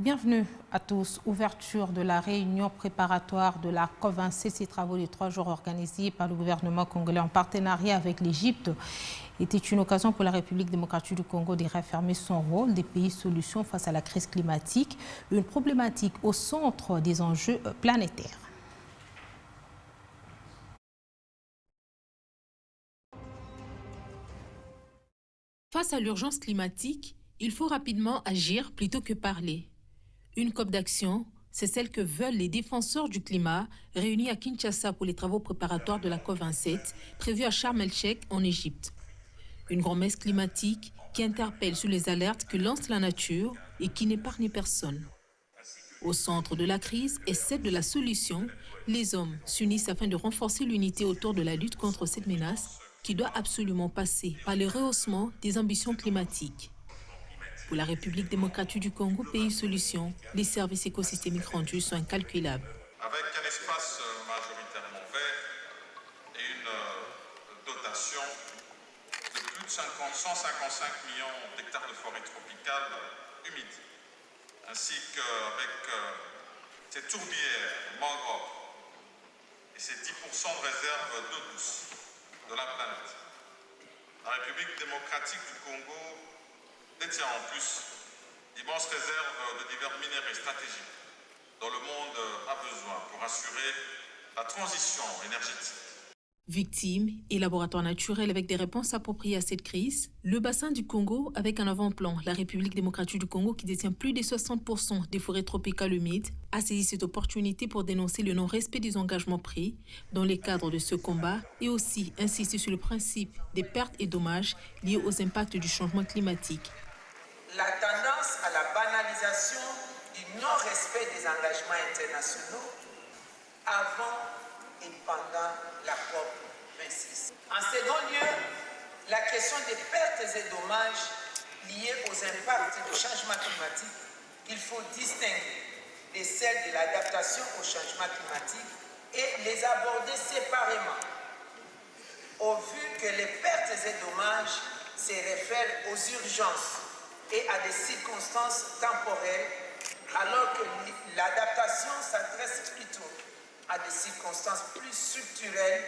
Bienvenue à tous. Ouverture de la réunion préparatoire de la COP26. Ces travaux de 3 jours organisés par le gouvernement congolais en partenariat avec l'Égypte était une occasion pour la République démocratique du Congo de réaffirmer son rôle des pays solutions face à la crise climatique, une problématique au centre des enjeux planétaires. Face à l'urgence climatique, il faut rapidement agir plutôt que parler. Une COP d'action, c'est celle que veulent les défenseurs du climat réunis à Kinshasa pour les travaux préparatoires de la COP27, prévue à Sharm el-Sheikh en Égypte. Une grand-messe climatique qui interpelle sur les alertes que lance la nature et qui n'épargne personne. Au centre de la crise et celle de la solution, les hommes s'unissent afin de renforcer l'unité autour de la lutte contre cette menace qui doit absolument passer par le rehaussement des ambitions climatiques. Pour la République démocratique du Congo, pays solution, les services écosystémiques rendus sont incalculables. Avec un espace majoritairement vert et une dotation de plus de 155 millions d'hectares de forêt tropicale humide, ainsi qu'avec ses tourbières, mangroves et ses 10% de réserve d'eau douce de la planète. La République démocratique du Congo détient en plus d'immenses réserves de divers minéraux stratégiques dont le monde a besoin pour assurer la transition énergétique. Victimes et laboratoires naturels avec des réponses appropriées à cette crise, le bassin du Congo avec un avant-plan, la République démocratique du Congo qui détient plus de 60% des forêts tropicales humides, a saisi cette opportunité pour dénoncer le non-respect des engagements pris dans le cadre de ce combat et aussi insister sur le principe des pertes et dommages liés aux impacts du changement climatique. La tendance à la banalisation du non-respect des engagements internationaux avant et pendant la COP26. En second lieu, la question des pertes et dommages liés aux impacts du changement climatique qu'il faut distinguer de celles de l'adaptation au changement climatique et les aborder séparément, au vu que les pertes et dommages se réfèrent aux urgences et à des circonstances temporelles, alors que l'adaptation s'adresse plutôt à des circonstances plus structurelles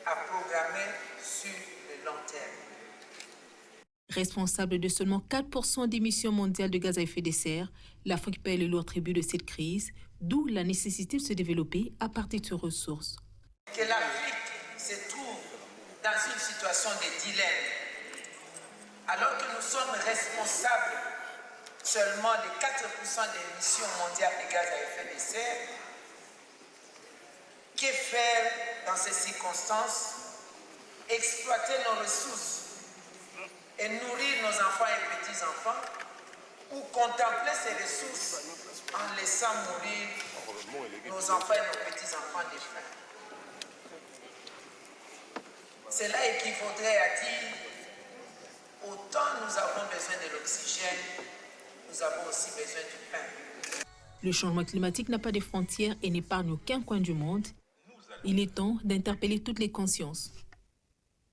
à programmer sur le long terme. Responsable de seulement 4% d'émissions mondiales de gaz à effet de serre, l'Afrique paie le lourd tribut de cette crise, d'où la nécessité de se développer à partir de ses ressources. Que l'Afrique se trouve dans une situation de dilemme, alors que nous sommes responsables seulement de 4% des émissions mondiales de gaz à effet de serre, que faire dans ces circonstances? Exploiter nos ressources et nourrir nos enfants et petits-enfants, ou contempler ces ressources en laissant mourir nos enfants et nos petits-enfants de faim. Cela équivaudrait à dire: autant nous avons besoin de l'oxygène, nous avons aussi besoin du pain. Le changement climatique n'a pas de frontières et n'épargne aucun coin du monde. Il est temps d'interpeller toutes les consciences.